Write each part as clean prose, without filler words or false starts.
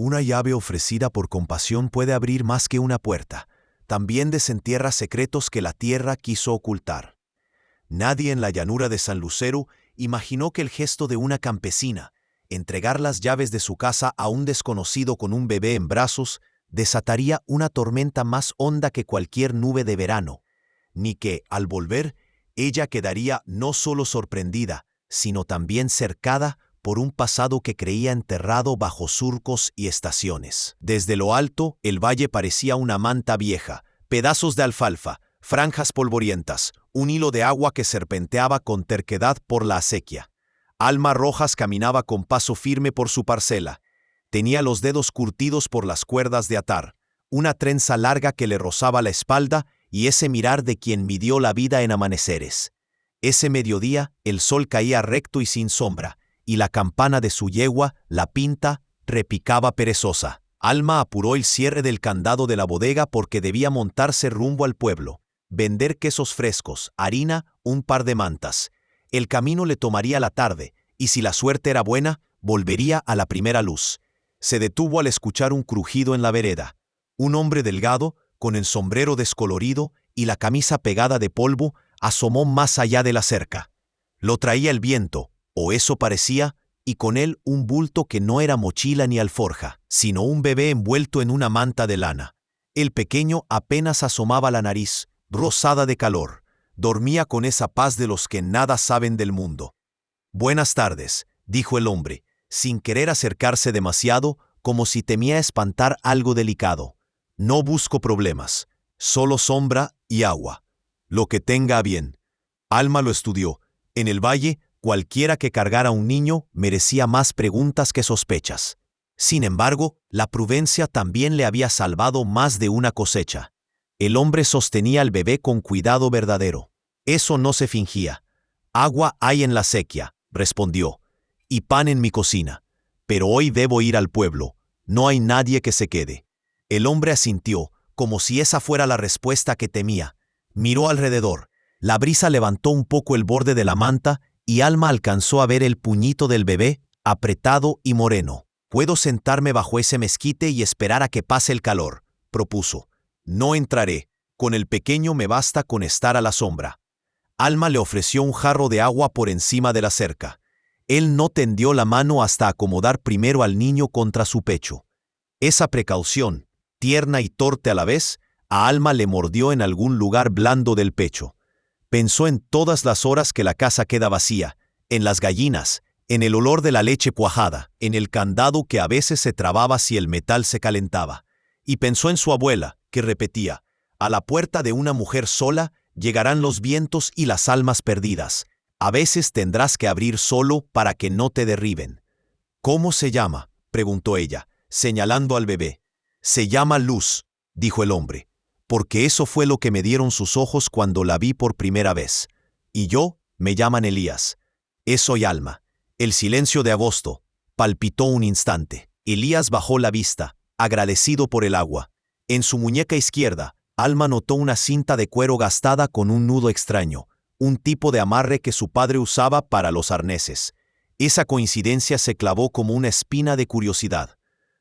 Una llave ofrecida por compasión puede abrir más que una puerta. También desentierra secretos que la tierra quiso ocultar. Nadie en la llanura de San Lucero imaginó que el gesto de una campesina, entregar las llaves de su casa a un desconocido con un bebé en brazos, desataría una tormenta más honda que cualquier nube de verano, ni que, al volver, ella quedaría no solo sorprendida, sino también cercada por un pasado que creía enterrado bajo surcos y estaciones. Desde lo alto, el valle parecía una manta vieja, pedazos de alfalfa, franjas polvorientas, un hilo de agua que serpenteaba con terquedad por la acequia. Alma Rojas caminaba con paso firme por su parcela. Tenía los dedos curtidos por las cuerdas de atar, una trenza larga que le rozaba la espalda y ese mirar de quien midió la vida en amaneceres. Ese mediodía, el sol caía recto y sin sombra, y la campana de su yegua, la Pinta, repicaba perezosa. Alma apuró el cierre del candado de la bodega porque debía montarse rumbo al pueblo, vender quesos frescos, harina, un par de mantas. El camino le tomaría la tarde, y si la suerte era buena, volvería a la primera luz. Se detuvo al escuchar un crujido en la vereda. Un hombre delgado, con el sombrero descolorido y la camisa pegada de polvo, asomó más allá de la cerca. Lo traía el viento, o eso parecía, y con él un bulto que no era mochila ni alforja, sino un bebé envuelto en una manta de lana. El pequeño apenas asomaba la nariz, rosada de calor. Dormía con esa paz de los que nada saben del mundo. «Buenas tardes», dijo el hombre, sin querer acercarse demasiado, como si temía espantar algo delicado. «No busco problemas, solo sombra y agua. Lo que tenga a bien». Alma lo estudió. En el valle, cualquiera que cargara un niño merecía más preguntas que sospechas. Sin embargo, la prudencia también le había salvado más de una cosecha. El hombre sostenía al bebé con cuidado verdadero. Eso no se fingía. «Agua hay en la acequia», respondió, «y pan en mi cocina. Pero hoy debo ir al pueblo. No hay nadie que se quede». El hombre asintió, como si esa fuera la respuesta que temía. Miró alrededor. La brisa levantó un poco el borde de la manta y Alma alcanzó a ver el puñito del bebé, apretado y moreno. «Puedo sentarme bajo ese mezquite y esperar a que pase el calor», propuso. «No entraré. Con el pequeño me basta con estar a la sombra». Alma le ofreció un jarro de agua por encima de la cerca. Él no tendió la mano hasta acomodar primero al niño contra su pecho. Esa precaución, tierna y torpe a la vez, a Alma le mordió en algún lugar blando del pecho. Pensó en todas las horas que la casa queda vacía, en las gallinas, en el olor de la leche cuajada, en el candado que a veces se trababa si el metal se calentaba. Y pensó en su abuela, que repetía: «A la puerta de una mujer sola llegarán los vientos y las almas perdidas. A veces tendrás que abrir solo para que no te derriben». «¿Cómo se llama?», preguntó ella, señalando al bebé. «Se llama Luz», dijo el hombre, «porque eso fue lo que me dieron sus ojos cuando la vi por primera vez. Y yo, me llaman Elías. Soy Alma». El silencio de agosto palpitó un instante. Elías bajó la vista, agradecido por el agua. En su muñeca izquierda, Alma notó una cinta de cuero gastada con un nudo extraño, un tipo de amarre que su padre usaba para los arneses. Esa coincidencia se clavó como una espina de curiosidad.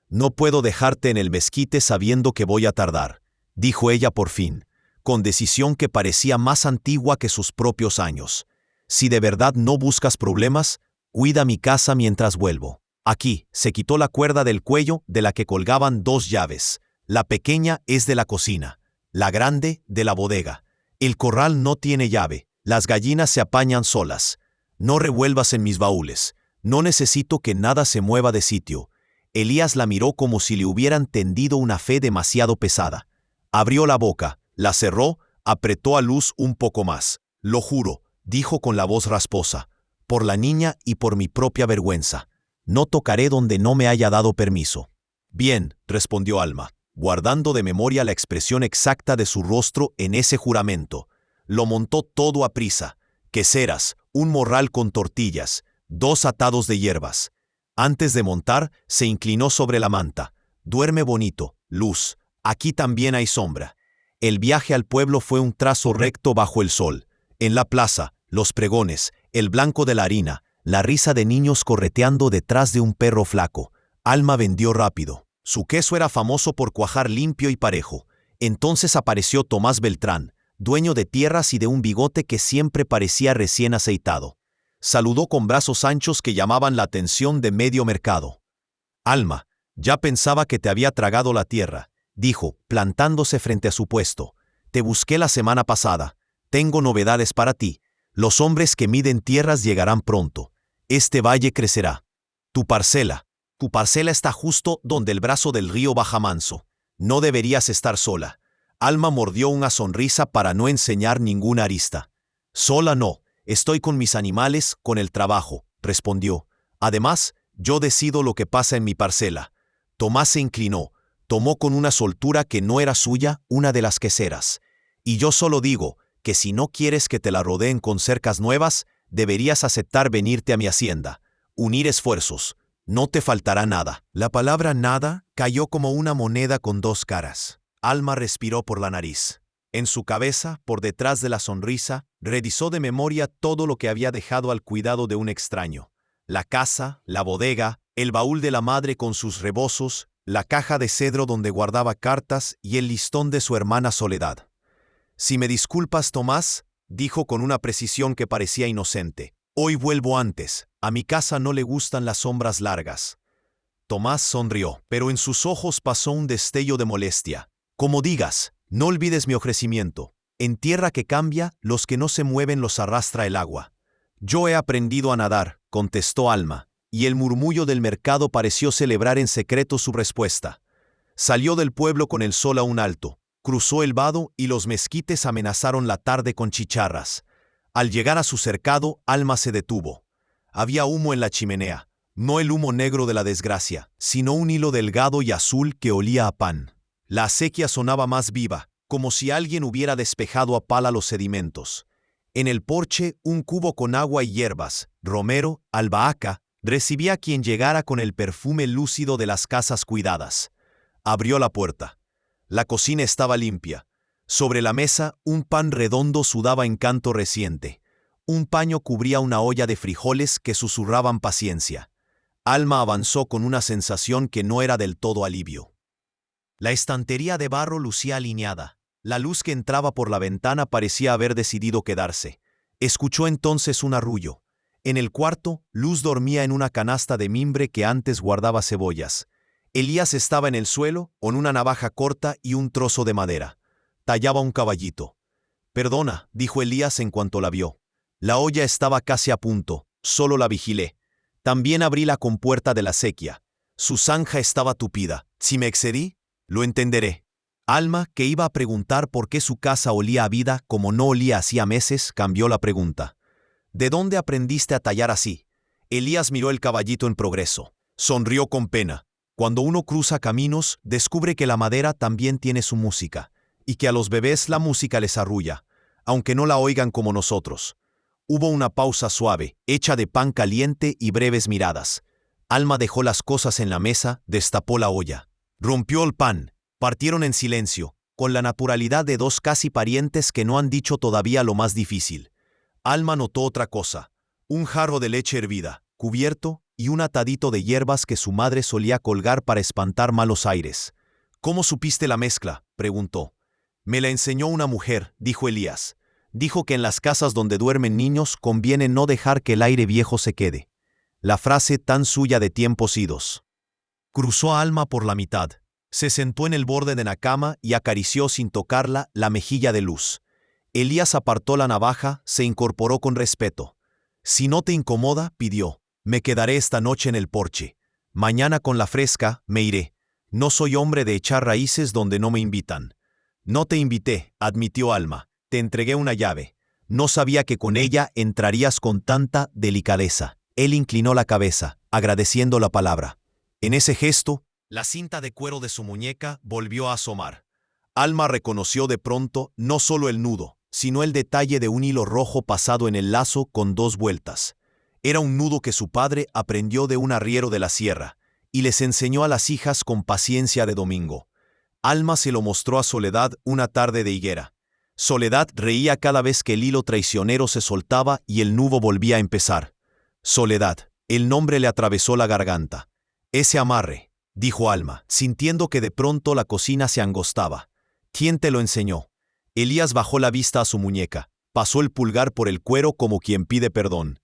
«No puedo dejarte en el mezquite sabiendo que voy a tardar», dijo ella por fin, con decisión que parecía más antigua que sus propios años. «Si de verdad no buscas problemas, cuida mi casa mientras vuelvo». Aquí se quitó la cuerda del cuello de la que colgaban dos llaves. La pequeña es de la cocina, la grande de la bodega. El corral no tiene llave, las gallinas se apañan solas. No revuelvas en mis baúles, no necesito que nada se mueva de sitio. Elías la miró como si le hubieran tendido una fe demasiado pesada. Abrió la boca, la cerró, apretó a Luz un poco más. «Lo juro», dijo con la voz rasposa, «por la niña y por mi propia vergüenza. No tocaré donde no me haya dado permiso». «Bien», respondió Alma, guardando de memoria la expresión exacta de su rostro en ese juramento. Lo montó todo a prisa: queseras, un morral con tortillas, 2 atados de hierbas. Antes de montar, se inclinó sobre la manta. «Duerme bonito, Luz, aquí también hay sombra». El viaje al pueblo fue un trazo recto bajo el sol. En la plaza, los pregones, el blanco de la harina, la risa de niños correteando detrás de un perro flaco. Alma vendió rápido. Su queso era famoso por cuajar limpio y parejo. Entonces apareció Tomás Beltrán, dueño de tierras y de un bigote que siempre parecía recién aceitado. Saludó con brazos anchos que llamaban la atención de medio mercado. «Alma, ya pensaba que te había tragado la tierra», dijo, plantándose frente a su puesto. «Te busqué la semana pasada. Tengo novedades para ti. Los hombres que miden tierras llegarán pronto. Este valle crecerá. Tu parcela está justo donde el brazo del río baja manso. No deberías estar sola». Alma mordió una sonrisa para no enseñar ninguna arista. «Sola no, estoy con mis animales, con el trabajo», respondió. «Además, yo decido lo que pasa en mi parcela». Tomás se inclinó, tomó con una soltura que no era suya una de las queseras. «Y yo solo digo que si no quieres que te la rodeen con cercas nuevas, deberías aceptar venirte a mi hacienda. Unir esfuerzos. No te faltará nada». La palabra nada cayó como una moneda con dos caras. Alma respiró por la nariz. En su cabeza, por detrás de la sonrisa, revisó de memoria todo lo que había dejado al cuidado de un extraño. La casa, la bodega, el baúl de la madre con sus rebozos, la caja de cedro donde guardaba cartas y el listón de su hermana Soledad. «Si me disculpas, Tomás», dijo con una precisión que parecía inocente, «hoy vuelvo antes. A mi casa no le gustan las sombras largas». Tomás sonrió, pero en sus ojos pasó un destello de molestia. «Como digas, no olvides mi ofrecimiento. En tierra que cambia, los que no se mueven los arrastra el agua». «Yo he aprendido a nadar», contestó Alma, y el murmullo del mercado pareció celebrar en secreto su respuesta. Salió del pueblo con el sol aún alto, cruzó el vado y los mezquites amenazaron la tarde con chicharras. Al llegar a su cercado, Alma se detuvo. Había humo en la chimenea, no el humo negro de la desgracia, sino un hilo delgado y azul que olía a pan. La acequia sonaba más viva, como si alguien hubiera despejado a pala los sedimentos. En el porche, un cubo con agua y hierbas, romero, albahaca, recibía a quien llegara con el perfume lúcido de las casas cuidadas. Abrió la puerta. La cocina estaba limpia. Sobre la mesa, un pan redondo sudaba en canto reciente. Un paño cubría una olla de frijoles que susurraban paciencia. Alma avanzó con una sensación que no era del todo alivio. La estantería de barro lucía alineada. La luz que entraba por la ventana parecía haber decidido quedarse. Escuchó entonces un arrullo. En el cuarto, Luz dormía en una canasta de mimbre que antes guardaba cebollas. Elías estaba en el suelo, con una navaja corta y un trozo de madera. Tallaba un caballito. «Perdona», dijo Elías en cuanto la vio. La olla estaba casi a punto, solo la vigilé. También abrí la compuerta de la acequia. Su zanja estaba tupida. Si me excedí, lo entenderé. Alma, que iba a preguntar por qué su casa olía a vida como no olía hacía meses, cambió la pregunta. «¿De dónde aprendiste a tallar así?» Elías miró el caballito en progreso. Sonrió con pena. Cuando uno cruza caminos, descubre que la madera también tiene su música, y que a los bebés la música les arrulla, aunque no la oigan como nosotros. Hubo una pausa suave, hecha de pan caliente y breves miradas. Alma dejó las cosas en la mesa, destapó la olla. Rompió el pan. Partieron en silencio, con la naturalidad de dos casi parientes que no han dicho todavía lo más difícil. Alma notó otra cosa: un jarro de leche hervida, cubierto, y un atadito de hierbas que su madre solía colgar para espantar malos aires. «¿Cómo supiste la mezcla?», preguntó. «Me la enseñó una mujer», dijo Elías. «Dijo que en las casas donde duermen niños conviene no dejar que el aire viejo se quede». La frase tan suya de tiempos idos. Cruzó a Alma por la mitad. Se sentó en el borde de la cama y acarició sin tocarla la mejilla de Luz. Elías apartó la navaja, se incorporó con respeto. «Si no te incomoda», pidió, «me quedaré esta noche en el porche. Mañana con la fresca me iré. No soy hombre de echar raíces donde no me invitan». «No te invité», admitió Alma. «Te entregué una llave. No sabía que con ella entrarías con tanta delicadeza». Él inclinó la cabeza, agradeciendo la palabra. En ese gesto, la cinta de cuero de su muñeca volvió a asomar. Alma reconoció de pronto no solo el nudo, sino el detalle de un hilo rojo pasado en el lazo con dos vueltas. Era un nudo que su padre aprendió de un arriero de la sierra, y les enseñó a las hijas con paciencia de domingo. Alma se lo mostró a Soledad una tarde de higuera. Soledad reía cada vez que el hilo traicionero se soltaba y el nudo volvía a empezar. Soledad, el nombre le atravesó la garganta. Ese amarre, dijo Alma, sintiendo que de pronto la cocina se angostaba. ¿Quién te lo enseñó? Elías bajó la vista a su muñeca, pasó el pulgar por el cuero como quien pide perdón.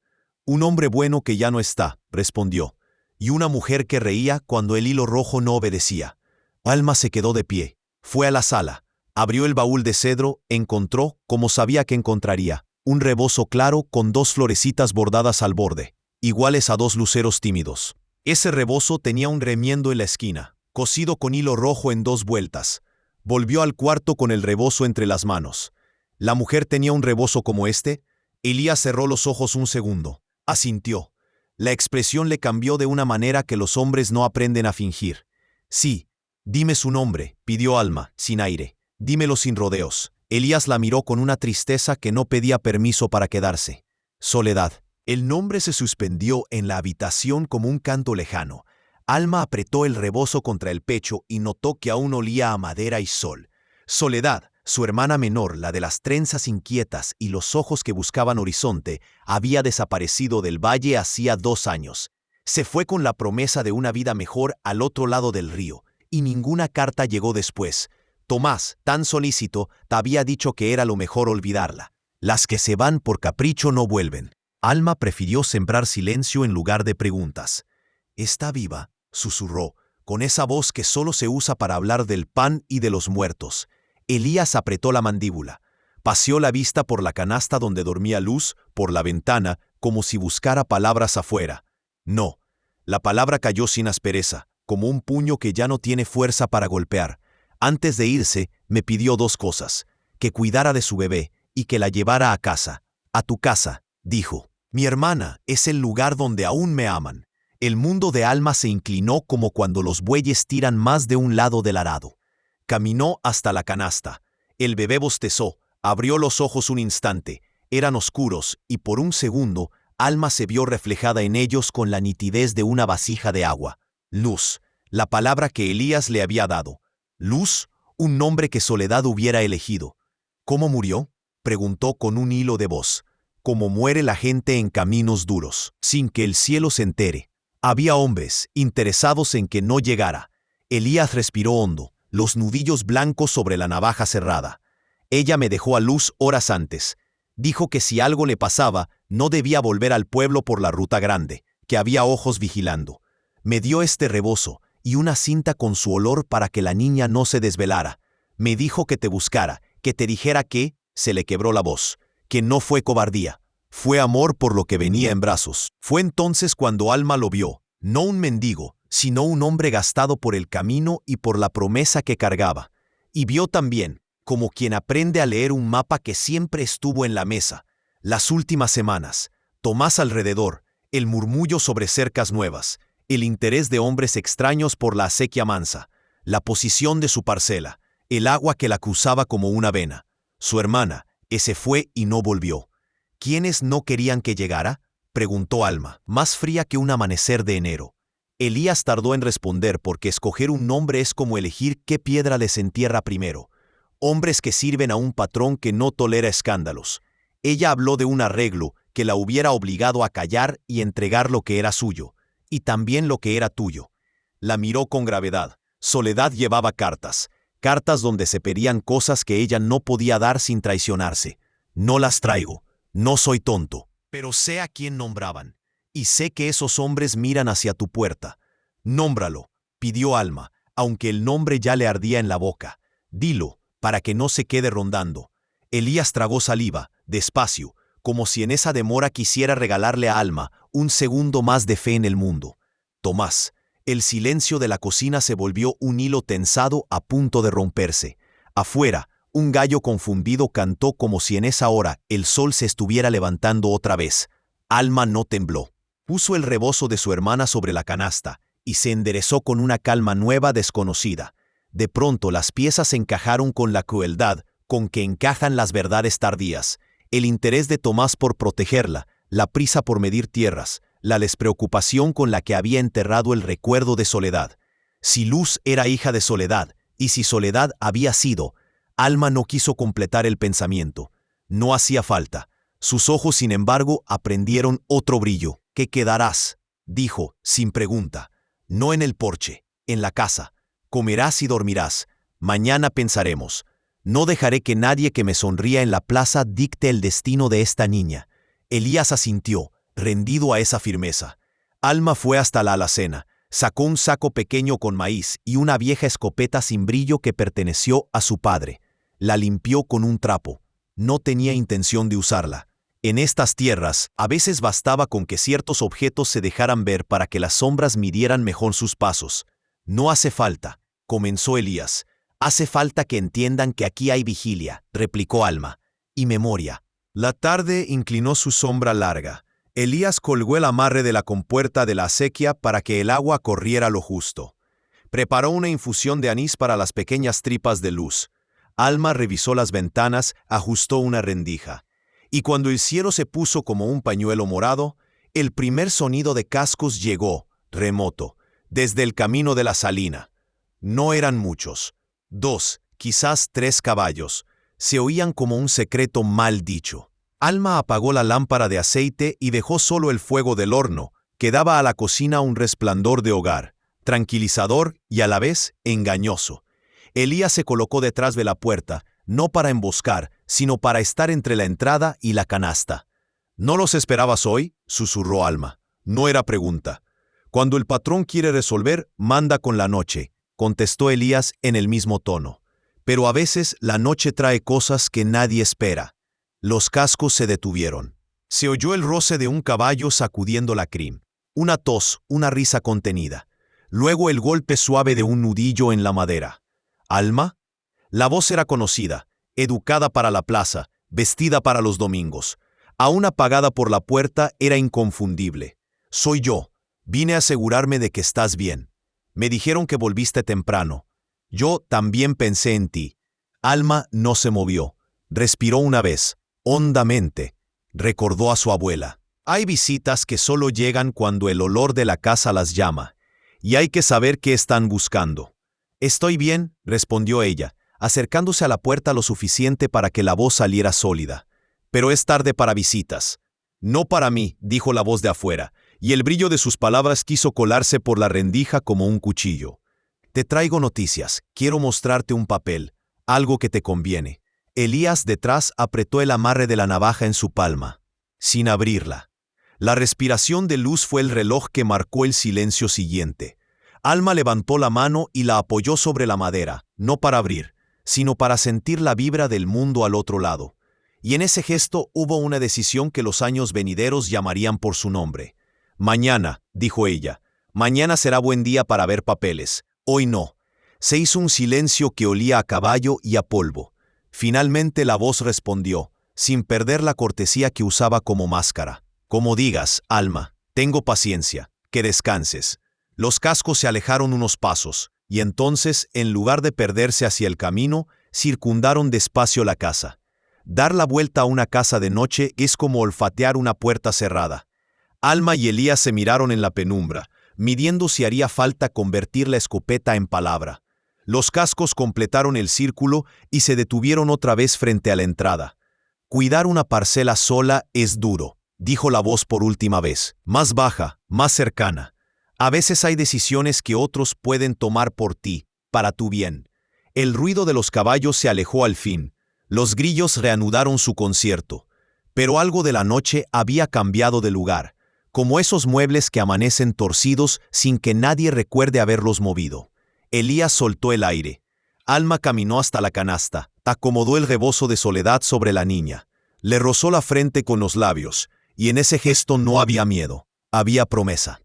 Un hombre bueno que ya no está, respondió, y una mujer que reía cuando el hilo rojo no obedecía. Alma se quedó de pie, fue a la sala, abrió el baúl de cedro, encontró, como sabía que encontraría, un rebozo claro con 2 florecitas bordadas al borde, iguales a 2 luceros tímidos. Ese rebozo tenía un remiendo en la esquina, cosido con hilo rojo en 2 vueltas. Volvió al cuarto con el rebozo entre las manos. ¿La mujer tenía un rebozo como este? Elías cerró los ojos un segundo. Asintió. La expresión le cambió de una manera que los hombres no aprenden a fingir. Sí, dime su nombre, pidió Alma, sin aire. Dímelo sin rodeos. Elías la miró con una tristeza que no pedía permiso para quedarse. Soledad. El nombre se suspendió en la habitación como un canto lejano. Alma apretó el rebozo contra el pecho y notó que aún olía a madera y sol. Soledad, su hermana menor, la de las trenzas inquietas y los ojos que buscaban horizonte, había desaparecido del valle hacía 2 años. Se fue con la promesa de una vida mejor al otro lado del río, y ninguna carta llegó después. Tomás, tan solícito, te había dicho que era lo mejor olvidarla. Las que se van por capricho no vuelven. Alma prefirió sembrar silencio en lugar de preguntas. «¿Está viva?», susurró, con esa voz que solo se usa para hablar del pan y de los muertos. Elías apretó la mandíbula. Paseó la vista por la canasta donde dormía Luz, por la ventana, como si buscara palabras afuera. No. La palabra cayó sin aspereza, como un puño que ya no tiene fuerza para golpear. Antes de irse, me pidió 2 cosas: que cuidara de su bebé y que la llevara a casa. «A tu casa», dijo. «Mi hermana es el lugar donde aún me aman». El mundo de Alma se inclinó como cuando los bueyes tiran más de un lado del arado. Caminó hasta la canasta. El bebé bostezó, abrió los ojos un instante. Eran oscuros y por un segundo Alma se vio reflejada en ellos con la nitidez de una vasija de agua. Luz, la palabra que Elías le había dado. Luz, un nombre que Soledad hubiera elegido. «¿Cómo murió?», preguntó con un hilo de voz. «Como muere la gente en caminos duros, sin que el cielo se entere». Había hombres interesados en que no llegara. Elías respiró hondo, los nudillos blancos sobre la navaja cerrada. «Ella me dejó a Luz horas antes. Dijo que si algo le pasaba, no debía volver al pueblo por la ruta grande, que había ojos vigilando. Me dio este rebozo y una cinta con su olor para que la niña no se desvelara. Me dijo que te buscara, que te dijera que», se le quebró la voz, «que no fue cobardía. Fue amor por lo que venía en brazos». Fue entonces cuando Alma lo vio, no un mendigo, sino un hombre gastado por el camino y por la promesa que cargaba. Y vio también, como quien aprende a leer un mapa que siempre estuvo en la mesa, las últimas semanas, Tomás alrededor, el murmullo sobre cercas nuevas, el interés de hombres extraños por la acequia mansa, la posición de su parcela, el agua que la cruzaba como una vena. Su hermana, ese fue y no volvió. «¿Quiénes no querían que llegara?», preguntó Alma, más fría que un amanecer de enero. Elías tardó en responder porque escoger un nombre es como elegir qué piedra les entierra primero. Hombres que sirven a un patrón que no tolera escándalos. Ella habló de un arreglo que la hubiera obligado a callar y entregar lo que era suyo, y también lo que era tuyo. La miró con gravedad. Soledad llevaba cartas donde se pedían cosas que ella no podía dar sin traicionarse. «No las traigo. No soy tonto, pero sé a quién nombraban, y sé que esos hombres miran hacia tu puerta. Nómbralo», pidió Alma, aunque el nombre ya le ardía en la boca. «Dilo, para que no se quede rondando». Elías tragó saliva, despacio, como si en esa demora quisiera regalarle a Alma un segundo más de fe en el mundo. «Tomás». El silencio de la cocina se volvió un hilo tensado a punto de romperse. Afuera, un gallo confundido cantó como si en esa hora el sol se estuviera levantando otra vez. Alma no tembló. Puso el rebozo de su hermana sobre la canasta y se enderezó con una calma nueva desconocida. De pronto las piezas encajaron con la crueldad con que encajan las verdades tardías. El interés de Tomás por protegerla, la prisa por medir tierras, la despreocupación con la que había enterrado el recuerdo de Soledad. Si Luz era hija de Soledad, y si Soledad había sido, Alma no quiso completar el pensamiento. No hacía falta. Sus ojos, sin embargo, aprendieron otro brillo. «¿Qué quedarás?», dijo, sin pregunta. «No en el porche. en la casa. Comerás y dormirás. Mañana pensaremos. No dejaré que nadie que me sonría en la plaza dicte el destino de esta niña. Elías asintió, rendido a esa firmeza. Alma fue hasta la alacena, sacó un saco pequeño con maíz y una vieja escopeta sin brillo que perteneció a su padre. La limpió con un trapo. No tenía intención de usarla. En estas tierras, a veces bastaba con que ciertos objetos se dejaran ver para que las sombras midieran mejor sus pasos. No hace falta, comenzó Elías. Hace falta que entiendan que aquí hay vigilia, replicó Alma, y memoria. La tarde inclinó su sombra larga. Elías colgó el amarre de la compuerta de la acequia para que el agua corriera lo justo. Preparó una infusión de anís para las pequeñas tripas de luz. Alma revisó las ventanas, ajustó una rendija. Y cuando el cielo se puso como un pañuelo morado, el primer sonido de cascos llegó, remoto, desde el camino de la salina. No eran muchos. 2, quizás 3 caballos. Se oían como un secreto mal dicho. Alma apagó la lámpara de aceite y dejó solo el fuego del horno, que daba a la cocina un resplandor de hogar, tranquilizador y a la vez engañoso. Elías se colocó detrás de la puerta, no para emboscar, sino para estar entre la entrada y la canasta. ¿No los esperabas hoy?, susurró Alma. No era pregunta. Cuando el patrón quiere resolver, manda con la noche, contestó Elías en el mismo tono. Pero a veces la noche trae cosas que nadie espera. Los cascos se detuvieron. Se oyó el roce de un caballo sacudiendo la crin. Una tos, una risa contenida. Luego el golpe suave de un nudillo en la madera. ¿Alma? La voz era conocida, educada para la plaza, vestida para los domingos. Aún apagada por la puerta, era inconfundible. Soy yo. Vine a asegurarme de que estás bien. Me dijeron que volviste temprano. Yo también pensé en ti. Alma no se movió. Respiró una vez, hondamente. Recordó a su abuela. Hay visitas que solo llegan cuando el olor de la casa las llama, y hay que saber qué están buscando. Estoy bien, respondió ella, acercándose a la puerta lo suficiente para que la voz saliera sólida. Pero es tarde para visitas. No para mí, dijo la voz de afuera, y el brillo de sus palabras quiso colarse por la rendija como un cuchillo. Te traigo noticias, quiero mostrarte un papel, algo que te conviene. Elías detrás apretó el amarre de la navaja en su palma, sin abrirla. La respiración de luz fue el reloj que marcó el silencio siguiente. Alma levantó la mano y la apoyó sobre la madera, no para abrir, sino para sentir la vibra del mundo al otro lado. Y en ese gesto hubo una decisión que los años venideros llamarían por su nombre. Mañana, dijo ella, mañana será buen día para ver papeles. Hoy no. Se hizo un silencio que olía a caballo y a polvo. Finalmente la voz respondió, sin perder la cortesía que usaba como máscara. Como digas, Alma, tengo paciencia, que descanses. Los cascos se alejaron unos pasos, y entonces, en lugar de perderse hacia el camino, circundaron despacio la casa. Dar la vuelta a una casa de noche es como olfatear una puerta cerrada. Alma y Elías se miraron en la penumbra, midiendo si haría falta convertir la escopeta en palabra. Los cascos completaron el círculo y se detuvieron otra vez frente a la entrada. Cuidar una parcela sola es duro, dijo la voz por última vez, más baja, más cercana. A veces hay decisiones que otros pueden tomar por ti, para tu bien. El ruido de los caballos se alejó al fin. Los grillos reanudaron su concierto. Pero algo de la noche había cambiado de lugar, como esos muebles que amanecen torcidos sin que nadie recuerde haberlos movido. Elías soltó el aire. Alma caminó hasta la canasta, acomodó el rebozo de soledad sobre la niña. Le rozó la frente con los labios, y en ese gesto no había miedo, había promesa.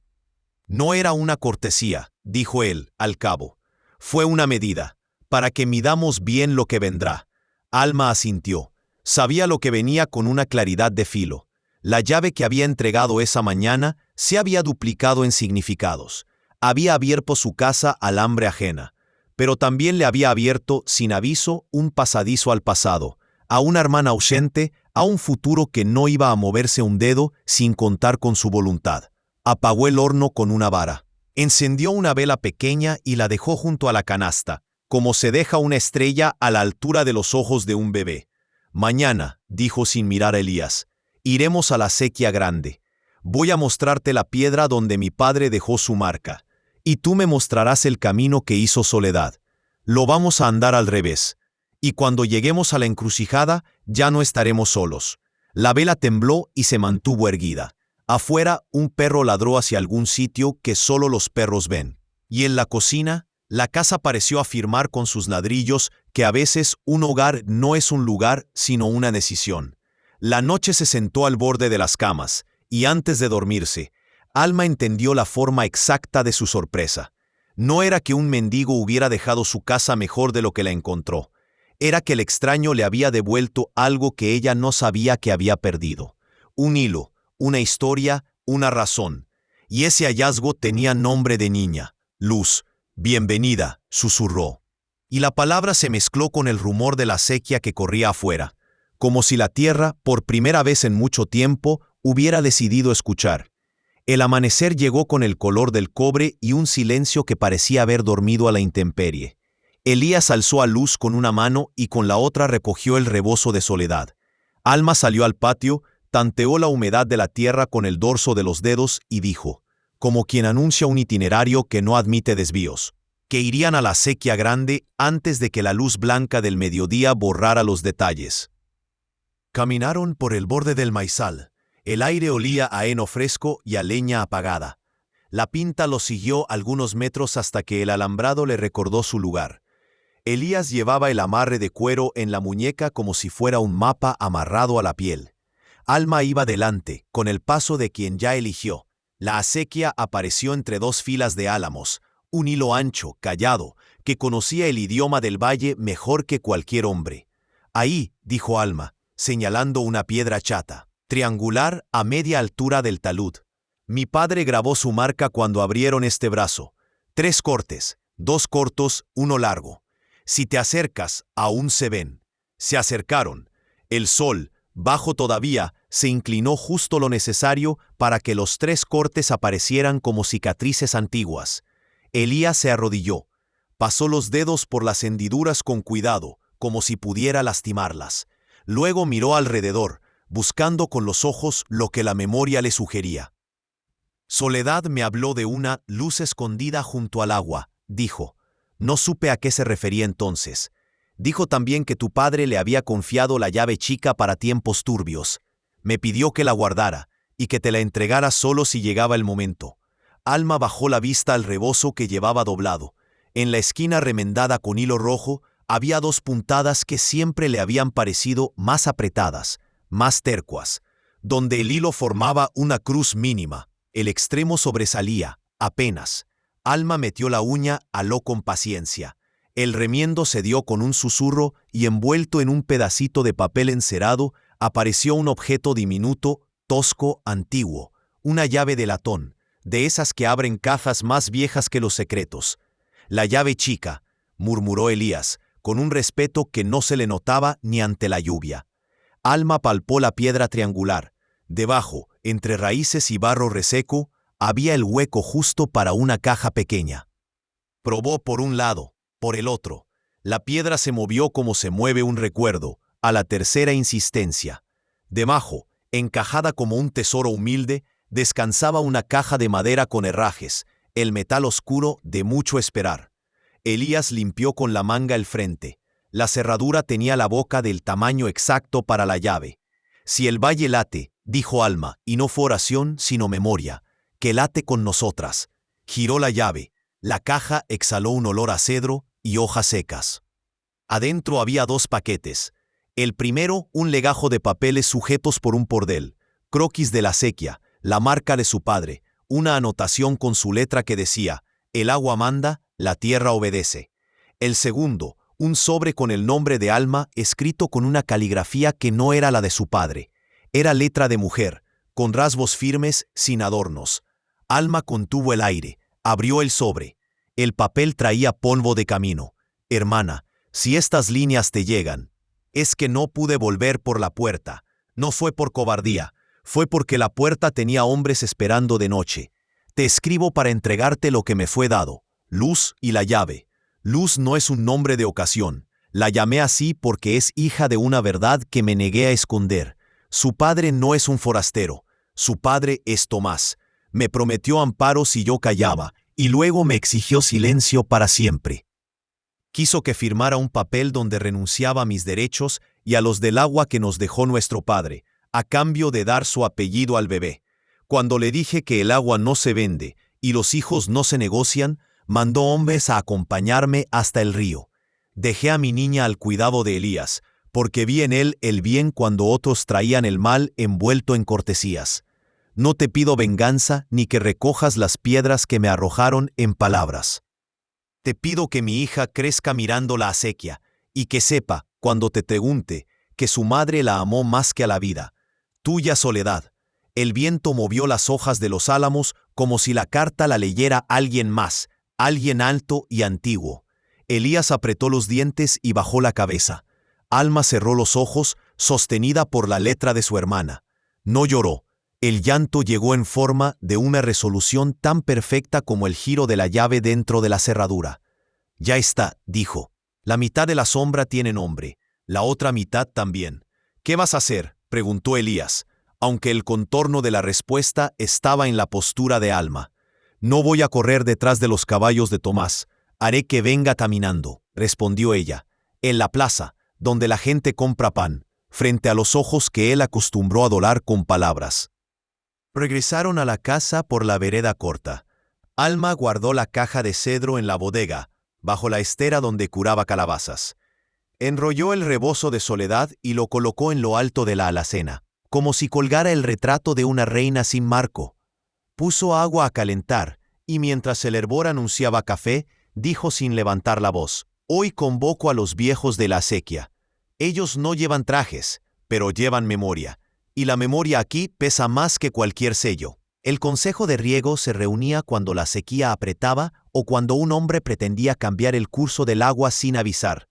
No era una cortesía, dijo él, al cabo. Fue una medida, para que midamos bien lo que vendrá. Alma asintió. Sabía lo que venía con una claridad de filo. La llave que había entregado esa mañana se había duplicado en significados. Había abierto su casa al hambre ajena, pero también le había abierto, sin aviso, un pasadizo al pasado, a una hermana ausente, a un futuro que no iba a moverse un dedo sin contar con su voluntad. Apagó el horno con una vara. Encendió una vela pequeña y la dejó junto a la canasta, como se deja una estrella a la altura de los ojos de un bebé. Mañana, dijo sin mirar a Elías, iremos a la acequia grande. Voy a mostrarte la piedra donde mi padre dejó su marca. y tú me mostrarás el camino que hizo Soledad. Lo vamos a andar al revés, y cuando lleguemos a la encrucijada ya no estaremos solos. La vela tembló y se mantuvo erguida. Afuera, un perro ladró hacia algún sitio que solo los perros ven. Y en la cocina, la casa pareció afirmar con sus ladrillos que a veces un hogar no es un lugar, sino una decisión. La noche se sentó al borde de las camas, y antes de dormirse, Alma entendió la forma exacta de su sorpresa. No era que un mendigo hubiera dejado su casa mejor de lo que la encontró. Era que el extraño le había devuelto algo que ella no sabía que había perdido. Un hilo, una historia, una razón. Y ese hallazgo tenía nombre de niña. Luz. Bienvenida, susurró. Y la palabra se mezcló con el rumor de la acequia que corría afuera, como si la tierra, por primera vez en mucho tiempo, hubiera decidido escuchar. El amanecer llegó con el color del cobre y un silencio que parecía haber dormido a la intemperie. Elías alzó a Luz con una mano y con la otra recogió el rebozo de Soledad. Alma salió al patio, tanteó la humedad de la tierra con el dorso de los dedos y dijo, como quien anuncia un itinerario que no admite desvíos, que irían a la acequia grande antes de que la luz blanca del mediodía borrara los detalles. Caminaron por el borde del maizal. El aire olía a heno fresco y a leña apagada. La pinta lo siguió algunos metros hasta que el alambrado le recordó su lugar. Elías llevaba el amarre de cuero en la muñeca como si fuera un mapa amarrado a la piel. Alma iba delante, con el paso de quien ya eligió. La acequia apareció entre dos filas de álamos, un hilo ancho, callado, que conocía el idioma del valle mejor que cualquier hombre. Ahí, dijo Alma, señalando una piedra chata, triangular a media altura del talud. Mi padre grabó su marca cuando abrieron este brazo. 3 cortes, 2 cortos, 1 largo. Si te acercas, aún se ven. Se acercaron. El sol, bajo todavía, se inclinó justo lo necesario para que los 3 cortes aparecieran como cicatrices antiguas. Elías se arrodilló. Pasó los dedos por las hendiduras con cuidado, como si pudiera lastimarlas. Luego miró alrededor, buscando con los ojos lo que la memoria le sugería. Soledad me habló de una luz escondida junto al agua, dijo. No supe a qué se refería entonces. Dijo también que tu padre le había confiado la llave chica para tiempos turbios. Me pidió que la guardara y que te la entregara solo si llegaba el momento. Alma bajó la vista al rebozo que llevaba doblado. En la esquina remendada con hilo rojo había 2 puntadas que siempre le habían parecido más apretadas, más tercuas. Donde el hilo formaba una cruz mínima, el extremo sobresalía, apenas. Alma metió la uña, aló con paciencia. El remiendo se dio con un susurro y envuelto en un pedacito de papel encerado, apareció un objeto diminuto, tosco, antiguo, una llave de latón, de esas que abren cajas más viejas que los secretos. La llave chica, murmuró Elías, con un respeto que no se le notaba ni ante la lluvia. Alma palpó la piedra triangular. Debajo, entre raíces y barro reseco, había el hueco justo para una caja pequeña. Probó por un lado, por el otro. La piedra se movió como se mueve un recuerdo, a la tercera insistencia. Debajo, encajada como un tesoro humilde, descansaba una caja de madera con herrajes, el metal oscuro de mucho esperar. Elías limpió con la manga el frente. La cerradura tenía la boca del tamaño exacto para la llave. Si el valle late, dijo Alma, y no fue oración sino memoria, que late con nosotras. Giró la llave. La caja exhaló un olor a cedro y hojas secas. Adentro había 2 paquetes. El primero, un legajo de papeles sujetos por un cordel, croquis de la acequia, la marca de su padre, una anotación con su letra que decía, el agua manda, la tierra obedece. El segundo, un sobre con el nombre de Alma escrito con una caligrafía que no era la de su padre. Era letra de mujer, con rasgos firmes, sin adornos. Alma contuvo el aire, abrió el sobre. El papel traía polvo de camino. Hermana, si estas líneas te llegan, es que no pude volver por la puerta. No fue por cobardía, fue porque la puerta tenía hombres esperando de noche. Te escribo para entregarte lo que me fue dado, Luz y la llave. Luz no es un nombre de ocasión. La llamé así porque es hija de una verdad que me negué a esconder. Su padre no es un forastero. Su padre es Tomás. Me prometió amparo si yo callaba, y luego me exigió silencio para siempre. Quiso que firmara un papel donde renunciaba a mis derechos y a los del agua que nos dejó nuestro padre, a cambio de dar su apellido al bebé. Cuando le dije que el agua no se vende y los hijos no se negocian, mandó hombres a acompañarme hasta el río. Dejé a mi niña al cuidado de Elías, porque vi en él el bien cuando otros traían el mal envuelto en cortesías. No te pido venganza ni que recojas las piedras que me arrojaron en palabras. Te pido que mi hija crezca mirando la acequia y que sepa, cuando te pregunte, que su madre la amó más que a la vida. Tuya Soledad. El viento movió las hojas de los álamos como si la carta la leyera alguien más, alguien alto y antiguo. Elías apretó los dientes y bajó la cabeza. Alma cerró los ojos, sostenida por la letra de su hermana. No lloró. El llanto llegó en forma de una resolución tan perfecta como el giro de la llave dentro de la cerradura. Ya está, dijo. La mitad de la sombra tiene nombre, la otra mitad también. ¿Qué vas a hacer?, preguntó Elías, aunque el contorno de la respuesta estaba en la postura de Alma. No voy a correr detrás de los caballos de Tomás. Haré que venga caminando, respondió ella. En la plaza, donde la gente compra pan, frente a los ojos que él acostumbró a dorar con palabras. Regresaron a la casa por la vereda corta. Alma guardó la caja de cedro en la bodega, bajo la estera donde curaba calabazas. Enrolló el rebozo de Soledad y lo colocó en lo alto de la alacena, como si colgara el retrato de una reina sin marco. Puso agua a calentar, y mientras el hervor anunciaba café, dijo sin levantar la voz: «Hoy convoco a los viejos de la acequia. Ellos no llevan trajes, pero llevan memoria. Y la memoria aquí pesa más que cualquier sello». El consejo de riego se reunía cuando la sequía apretaba o cuando un hombre pretendía cambiar el curso del agua sin avisar.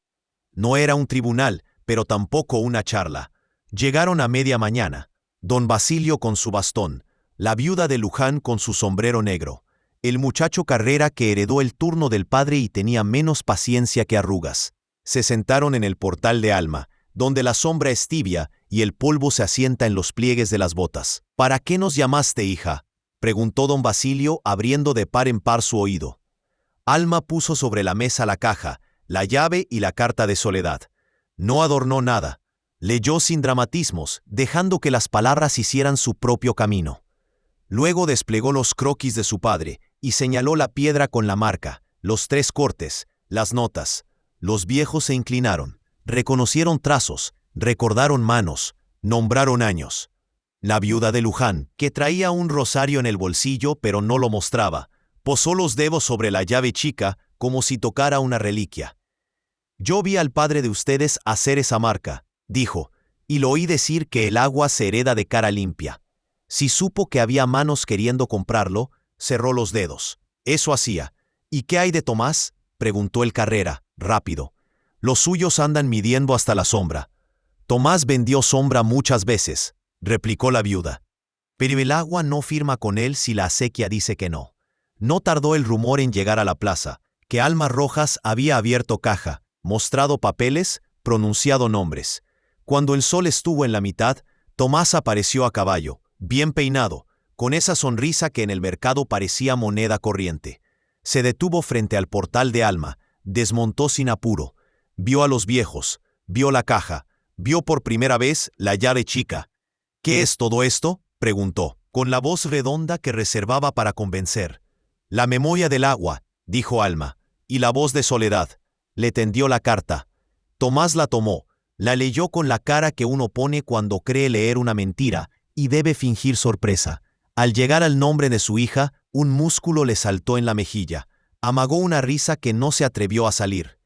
No era un tribunal, pero tampoco una charla. Llegaron a media mañana. Don Basilio con su bastón, la viuda de Luján con su sombrero negro, el muchacho Carrera que heredó el turno del padre y tenía menos paciencia que Arrugas. Se sentaron en el portal de Alma, donde la sombra es tibia y el polvo se asienta en los pliegues de las botas. «¿Para qué nos llamaste, hija?», preguntó don Basilio, abriendo de par en par su oído. Alma puso sobre la mesa la caja, la llave y la carta de Soledad. No adornó nada. Leyó sin dramatismos, dejando que las palabras hicieran su propio camino. Luego desplegó los croquis de su padre y señaló la piedra con la marca, los 3 cortes, las notas. Los viejos se inclinaron, reconocieron trazos, recordaron manos, nombraron años. La viuda de Luján, que traía un rosario en el bolsillo pero no lo mostraba, posó los dedos sobre la llave chica como si tocara una reliquia. «Yo vi al padre de ustedes hacer esa marca», dijo, «y lo oí decir que el agua se hereda de cara limpia. Si supo que había manos queriendo comprarlo, cerró los dedos. Eso hacía. ¿Y qué hay de Tomás?», preguntó el Carrera, rápido. «Los suyos andan midiendo hasta la sombra». «Tomás vendió sombra muchas veces», replicó la viuda. «Pero el agua no firma con él si la acequia dice que no». No tardó el rumor en llegar a la plaza, que Alma Rojas había abierto caja, mostrado papeles, pronunciado nombres. Cuando el sol estuvo en la mitad, Tomás apareció a caballo, bien peinado, con esa sonrisa que en el mercado parecía moneda corriente. Se detuvo frente al portal de Alma, desmontó sin apuro, vio a los viejos, vio la caja, vio por primera vez la llave chica. «¿Qué es todo esto?», preguntó, con la voz redonda que reservaba para convencer. «La memoria del agua», dijo Alma, y la voz de Soledad. Le tendió la carta. Tomás la tomó, la leyó con la cara que uno pone cuando cree leer una mentira y debe fingir sorpresa. Al llegar al nombre de su hija, un músculo le saltó en la mejilla. Amagó una risa que no se atrevió a salir.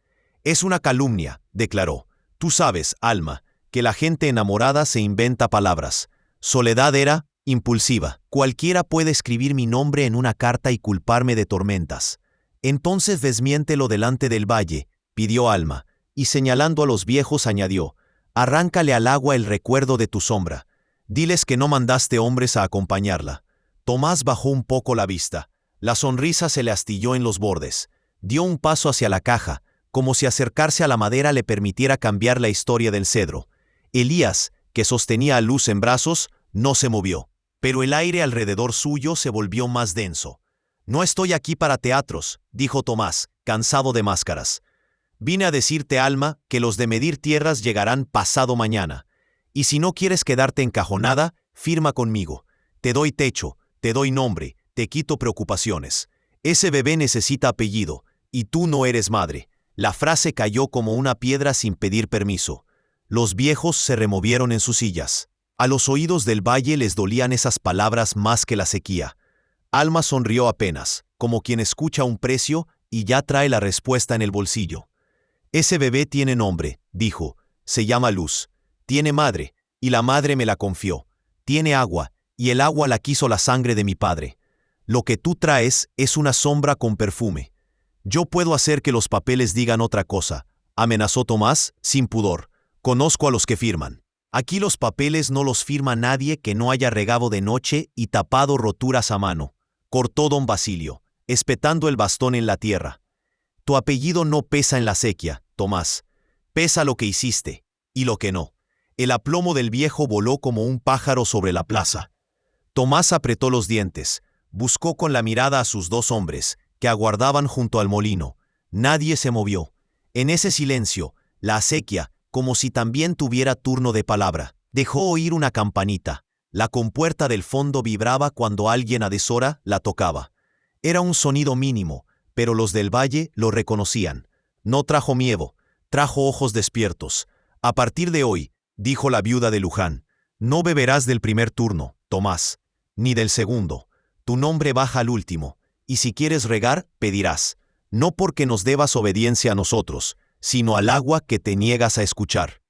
«Es una calumnia», declaró. «Tú sabes, Alma, que la gente enamorada se inventa palabras. Soledad era impulsiva. Cualquiera puede escribir mi nombre en una carta y culparme de tormentas. Entonces desmiéntelo delante del valle», pidió Alma, y señalando a los viejos añadió: «Arráncale al agua el recuerdo de tu sombra. Diles que no mandaste hombres a acompañarla». Tomás bajó un poco la vista. La sonrisa se le astilló en los bordes. Dio un paso hacia la caja, como si acercarse a la madera le permitiera cambiar la historia del cedro. Elías, que sostenía a Luz en brazos, no se movió, pero el aire alrededor suyo se volvió más denso. No estoy aquí para teatros, dijo Tomás, cansado de máscaras. Vine a decirte, Alma, que los de medir tierras llegarán pasado mañana. Y si no quieres quedarte encajonada, firma conmigo. Te doy techo, te doy nombre, te quito preocupaciones. Ese bebé necesita apellido, y tú no eres madre. La frase cayó como una piedra sin pedir permiso. Los viejos se removieron en sus sillas. A los oídos del valle les dolían esas palabras más que la sequía. Alma sonrió apenas, como quien escucha un precio y ya trae la respuesta en el bolsillo. Ese bebé tiene nombre, dijo. Se llama Luz. Tiene madre, y la madre me la confió. Tiene agua, y el agua la quiso la sangre de mi padre. Lo que tú traes es una sombra con perfume. Yo puedo hacer que los papeles digan otra cosa, amenazó Tomás, sin pudor. Conozco a los que firman. Aquí los papeles no los firma nadie que no haya regado de noche y tapado roturas a mano, cortó don Basilio, espetando el bastón en la tierra. Tu apellido no pesa en la sequía, Tomás. Pesa lo que hiciste, y lo que no. El aplomo del viejo voló como un pájaro sobre la plaza. Tomás apretó los dientes, buscó con la mirada a sus dos hombres, que aguardaban junto al molino. Nadie se movió. En ese silencio, la acequia, como si también tuviera turno de palabra, dejó oír una campanita. La compuerta del fondo vibraba cuando alguien a deshora la tocaba. Era un sonido mínimo, pero los del valle lo reconocían. No trajo miedo, trajo ojos despiertos. A partir de hoy, dijo la viuda de Luján, no beberás del primer turno, Tomás, ni del segundo. Tu nombre baja al último. Y si quieres regar, pedirás, no porque nos debas obediencia a nosotros, sino al agua que te niegas a escuchar.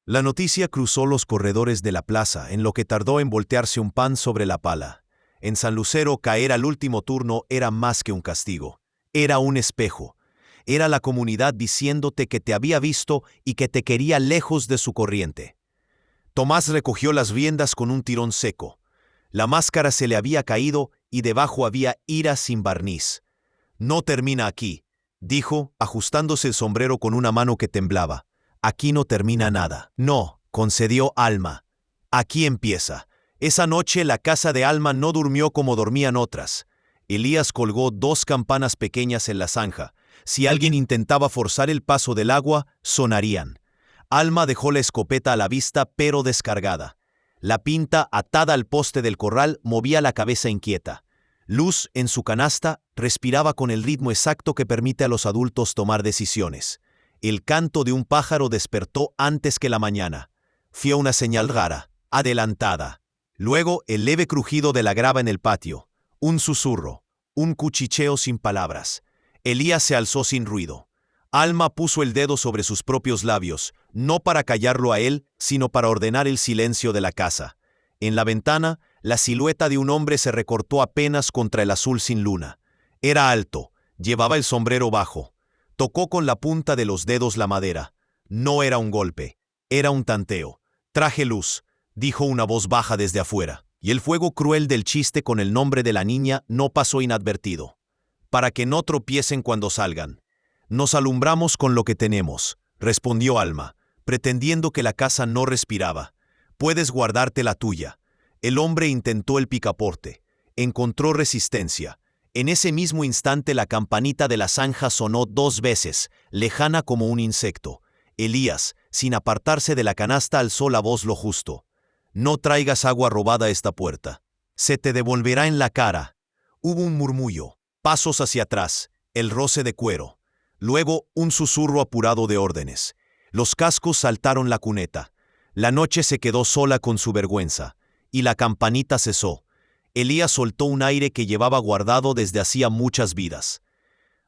La noticia cruzó los corredores de la plaza, en lo que tardó en voltearse un pan sobre la pala. En San Lucero, caer al último turno era más que un castigo. Era un espejo. Era la comunidad diciéndote que te había visto y que te quería lejos de su corriente. Tomás recogió las riendas con un tirón seco. La máscara se le había caído y debajo había ira sin barniz. No termina aquí, dijo, ajustándose el sombrero con una mano que temblaba. Aquí no termina nada. No, concedió Alma. Aquí empieza. Esa noche la casa de Alma no durmió como dormían otras. Elías colgó 2 campanas pequeñas en la zanja. Si alguien intentaba forzar el paso del agua, sonarían. Alma dejó la escopeta a la vista, pero descargada. La pinta, atada al poste del corral, movía la cabeza inquieta. Luz, en su canasta, respiraba con el ritmo exacto que permite a los adultos tomar decisiones. El canto de un pájaro despertó antes que la mañana. Fue una señal rara, adelantada. Luego, el leve crujido de la grava en el patio. Un susurro, un cuchicheo sin palabras. Elías se alzó sin ruido. Alma puso el dedo sobre sus propios labios, no para callarlo a él, sino para ordenar el silencio de la casa. En la ventana, la silueta de un hombre se recortó apenas contra el azul sin luna. Era alto, llevaba el sombrero bajo. Tocó con la punta de los dedos la madera. No era un golpe, era un tanteo. Traje luz, dijo una voz baja desde afuera, y el fuego cruel del chiste con el nombre de la niña no pasó inadvertido. Para que no tropiecen cuando salgan. Nos alumbramos con lo que tenemos, respondió Alma, pretendiendo que la casa no respiraba. Puedes guardarte la tuya. El hombre intentó el picaporte. Encontró resistencia. En ese mismo instante la campanita de la zanja sonó 2 veces, lejana como un insecto. Elías, sin apartarse de la canasta, alzó la voz lo justo. No traigas agua robada a esta puerta. Se te devolverá en la cara. Hubo un murmullo, pasos hacia atrás, el roce de cuero. Luego, un susurro apurado de órdenes. Los cascos saltaron la cuneta. La noche se quedó sola con su vergüenza, y la campanita cesó. Elías soltó un aire que llevaba guardado desde hacía muchas vidas.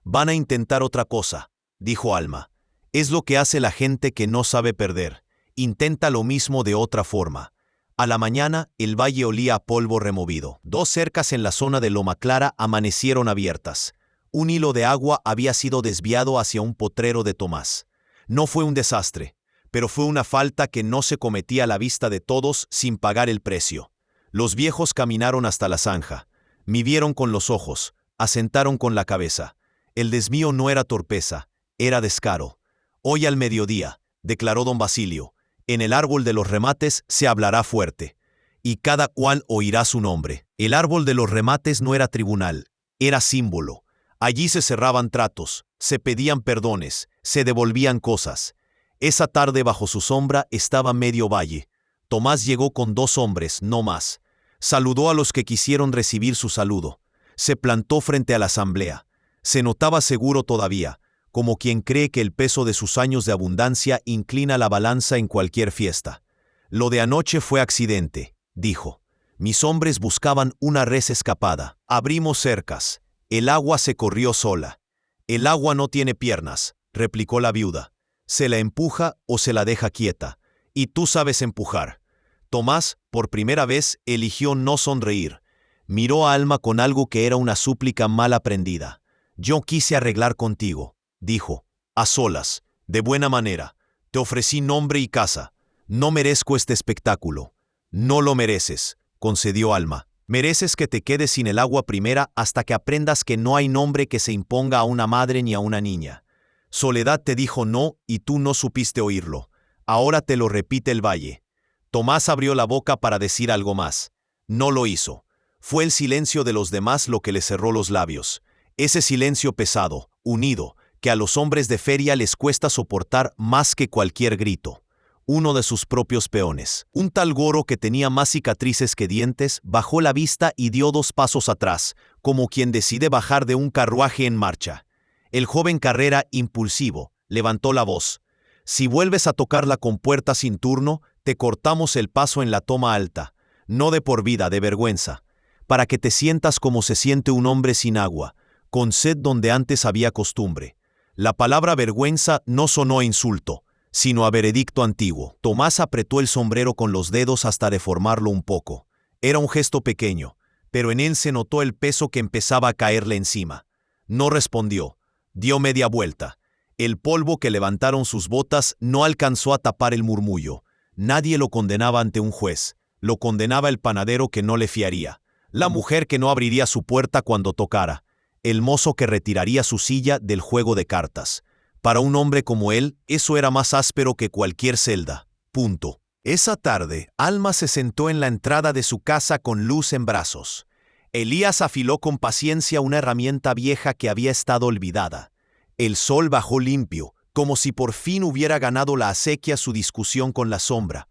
Van a intentar otra cosa, dijo Alma. Es lo que hace la gente que no sabe perder. Intenta lo mismo de otra forma. A la mañana, el valle olía a polvo removido. 2 cercas en la zona de Loma Clara amanecieron abiertas. Un hilo de agua había sido desviado hacia un potrero de Tomás. No fue un desastre, pero fue una falta que no se cometía a la vista de todos sin pagar el precio. Los viejos caminaron hasta la zanja. Midieron con los ojos, asentaron con la cabeza. El desvío no era torpeza, era descaro. Hoy al mediodía, declaró don Basilio, en el árbol de los remates se hablará fuerte, y cada cual oirá su nombre. El árbol de los remates no era tribunal, Era símbolo. Allí se cerraban tratos, se pedían perdones, se devolvían cosas. Esa tarde bajo su sombra estaba medio valle. Tomás llegó con 2 hombres, no más. Saludó a los que quisieron recibir su saludo. Se plantó frente a la asamblea. Se notaba seguro todavía, como quien cree que el peso de sus años de abundancia inclina la balanza en cualquier fiesta. Lo de anoche fue accidente, dijo. Mis hombres buscaban una res escapada. Abrimos cercas. El agua se corrió sola. El agua no tiene piernas, replicó la viuda. Se la empuja o se la deja quieta. Y tú sabes empujar. Tomás, por primera vez, eligió no sonreír. Miró a Alma con algo que era una súplica mal aprendida. Yo quise arreglar contigo, dijo, a solas, de buena manera. Te ofrecí nombre y casa. No merezco este espectáculo. No lo mereces, concedió Alma. Mereces que te quedes sin el agua primera hasta que aprendas que no hay nombre que se imponga a una madre ni a una niña. Soledad te dijo no y tú no supiste oírlo. Ahora te lo repite el valle. Tomás abrió la boca para decir algo más. No lo hizo. Fue el silencio de los demás lo que le cerró los labios. Ese silencio pesado, unido, que a los hombres de feria les cuesta soportar más que cualquier grito. Uno de sus propios peones, un tal Goro que tenía más cicatrices que dientes, bajó la vista y dio 2 pasos atrás, como quien decide bajar de un carruaje en marcha. El joven Carrera, impulsivo, levantó la voz. Si vuelves a tocar la compuerta sin turno, te cortamos el paso en la toma alta, no de por vida, de vergüenza, para que te sientas como se siente un hombre sin agua, con sed donde antes había costumbre. La palabra vergüenza no sonó a insulto, sino a veredicto antiguo. Tomás apretó el sombrero con los dedos hasta deformarlo un poco. Era un gesto pequeño, pero en él se notó el peso que empezaba a caerle encima. No respondió. Dio media vuelta. El polvo que levantaron sus botas no alcanzó a tapar el murmullo. Nadie lo condenaba ante un juez. Lo condenaba el panadero que no le fiaría. La mujer que no abriría su puerta cuando tocara. El mozo que retiraría su silla del juego de cartas. Para un hombre como él, eso era más áspero que cualquier celda. Punto. Esa tarde, Alma se sentó en la entrada de su casa con Luz en brazos. Elías afiló con paciencia una herramienta vieja que había estado olvidada. El sol bajó limpio, como si por fin hubiera ganado la acequia su discusión con la sombra.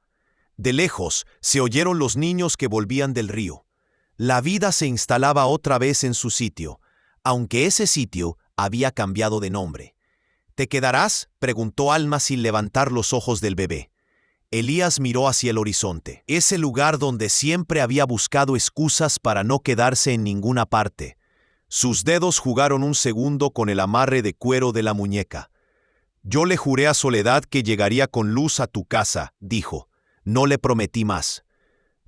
De lejos se oyeron los niños que volvían del río. La vida se instalaba otra vez en su sitio, aunque ese sitio había cambiado de nombre. ¿Te quedarás?, preguntó Alma sin levantar los ojos del bebé. Elías miró hacia el horizonte, ese lugar donde siempre había buscado excusas para no quedarse en ninguna parte. Sus dedos jugaron un segundo con el amarre de cuero de la muñeca. Yo le juré a Soledad que llegaría con Luz a tu casa, dijo. No le prometí más.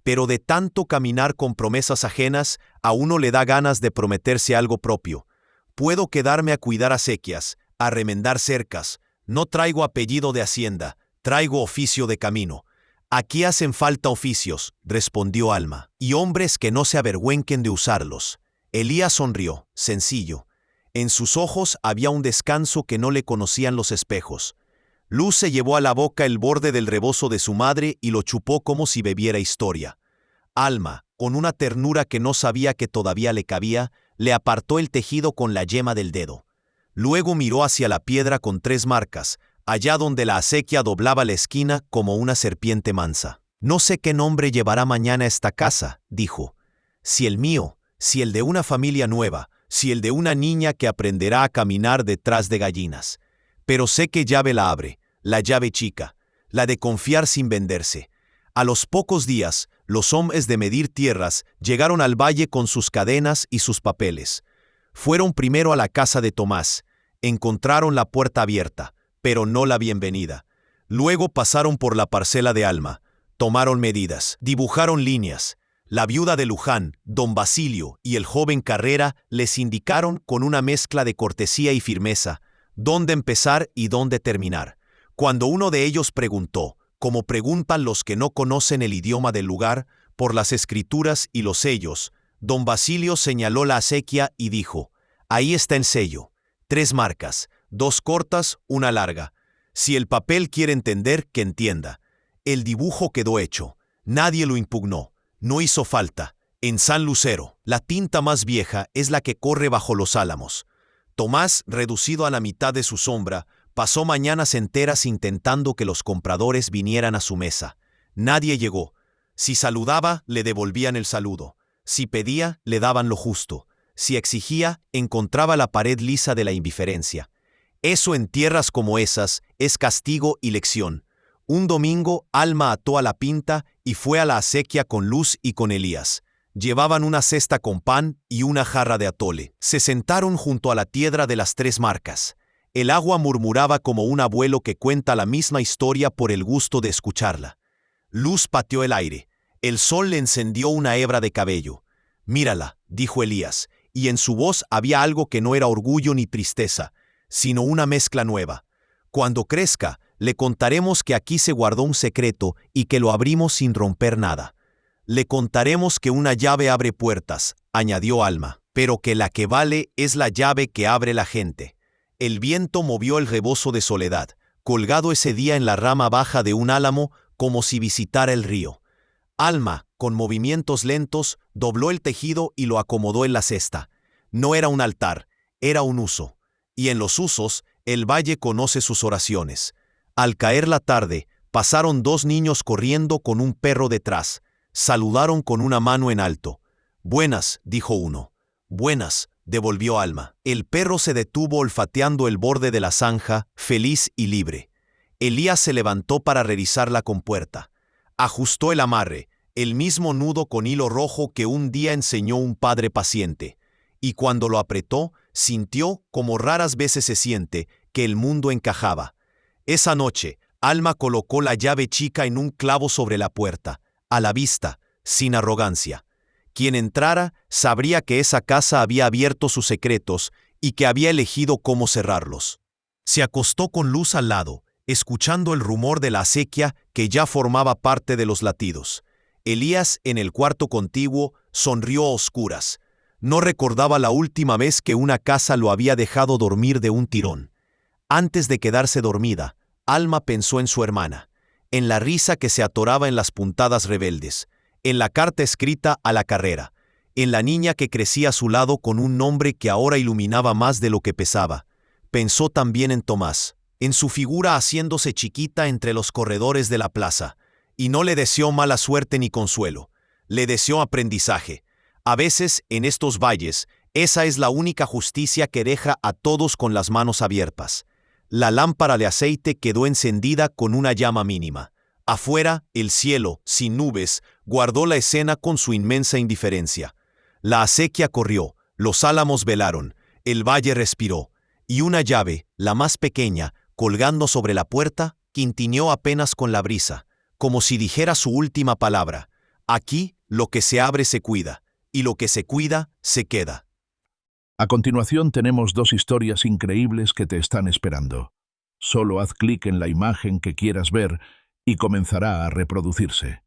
Pero de tanto caminar con promesas ajenas, a uno le da ganas de prometerse algo propio. Puedo quedarme a cuidar acequias, a remendar cercas. No traigo apellido de hacienda, traigo oficio de camino. Aquí hacen falta oficios, respondió Alma, y hombres que no se avergüenquen de usarlos. Elías sonrió, sencillo. En sus ojos había un descanso que no le conocían los espejos. Luz se llevó a la boca el borde del rebozo de su madre y lo chupó como si bebiera historia. Alma, con una ternura que no sabía que todavía le cabía, le apartó el tejido con la yema del dedo. Luego miró hacia la piedra con 3 marcas, allá donde la acequia doblaba la esquina como una serpiente mansa. No sé qué nombre llevará mañana esta casa, dijo. Si el mío, si el de una familia nueva, si el de una niña que aprenderá a caminar detrás de gallinas. Pero sé qué llave la abre, la llave chica, la de confiar sin venderse. A los pocos días, los hombres de medir tierras llegaron al valle con sus cadenas y sus papeles. Fueron primero a la casa de Tomás. Encontraron la puerta abierta, pero no la bienvenida. Luego pasaron por la parcela de Alma. Tomaron medidas, dibujaron líneas. La viuda de Luján, don Basilio y el joven Carrera les indicaron con una mezcla de cortesía y firmeza dónde empezar y dónde terminar. Cuando uno de ellos preguntó, como preguntan los que no conocen el idioma del lugar, por las escrituras y los sellos, don Basilio señaló la acequia y dijo, ahí está el sello, 3 marcas, 2 cortas, una larga. Si el papel quiere entender, que entienda. El dibujo quedó hecho, nadie lo impugnó, no hizo falta. En San Lucero, La tinta más vieja es la que corre bajo los álamos. Tomás, reducido a la mitad de su sombra, pasó mañanas enteras intentando que los compradores vinieran a su mesa. Nadie llegó. Si saludaba, le devolvían el saludo. Si pedía, le daban lo justo. Si exigía, encontraba la pared lisa de la indiferencia. Eso en tierras como esas es castigo y lección. Un domingo, Alma ató a la pinta y fue a la acequia con Luz y con Elías. Llevaban una cesta con pan y una jarra de atole. Se sentaron junto a la piedra de las 3 marcas. El agua murmuraba como un abuelo que cuenta la misma historia por el gusto de escucharla. Luz pateó el aire. El sol le encendió una hebra de cabello. «Mírala», dijo Elías, y en su voz había algo que no era orgullo ni tristeza, sino una mezcla nueva. «Cuando crezca, le contaremos que aquí se guardó un secreto y que lo abrimos sin romper nada. Le contaremos que una llave abre puertas», añadió Alma, «pero que la que vale es la llave que abre la gente». El viento movió el rebozo de Soledad, colgado ese día en la rama baja de un álamo como si visitara el río. Alma, con movimientos lentos, dobló el tejido y lo acomodó en la cesta. No era un altar, era un uso. Y en los usos, el valle conoce sus oraciones. Al caer la tarde, pasaron 2 niños corriendo con un perro detrás. Saludaron con una mano en alto. «Buenas», dijo uno. «Buenas», devolvió Alma. El perro se detuvo olfateando el borde de la zanja, feliz y libre. Elías se levantó para revisar la compuerta. Ajustó el amarre, el mismo nudo con hilo rojo que un día enseñó un padre paciente. Y cuando lo apretó, sintió, como raras veces se siente, que el mundo encajaba. Esa noche, Alma colocó la llave chica en un clavo sobre la puerta, a la vista, sin arrogancia. Quien entrara sabría que esa casa había abierto sus secretos y que había elegido cómo cerrarlos. Se acostó con Luz al lado, escuchando el rumor de la acequia que ya formaba parte de los latidos. Elías, en el cuarto contiguo, sonrió a oscuras. No recordaba la última vez que una casa lo había dejado dormir de un tirón. Antes de quedarse dormida, Alma pensó en su hermana, en la risa que se atoraba en las puntadas rebeldes, en la carta escrita a la carrera, en la niña que crecía a su lado con un nombre que ahora iluminaba más de lo que pesaba. Pensó también en Tomás, en su figura haciéndose chiquita entre los corredores de la plaza, y no le deseó mala suerte ni consuelo, le deseó aprendizaje. A veces, en estos valles, esa es la única justicia que deja a todos con las manos abiertas. La lámpara de aceite quedó encendida con una llama mínima. Afuera, el cielo, sin nubes, guardó la escena con su inmensa indiferencia. La acequia corrió, los álamos velaron, el valle respiró, y una llave, la más pequeña, colgando sobre la puerta, tintineó apenas con la brisa, como si dijera su última palabra. Aquí, lo que se abre se cuida, y lo que se cuida, se queda. A continuación tenemos 2 historias increíbles que te están esperando. Solo haz clic en la imagen que quieras ver y comenzará a reproducirse.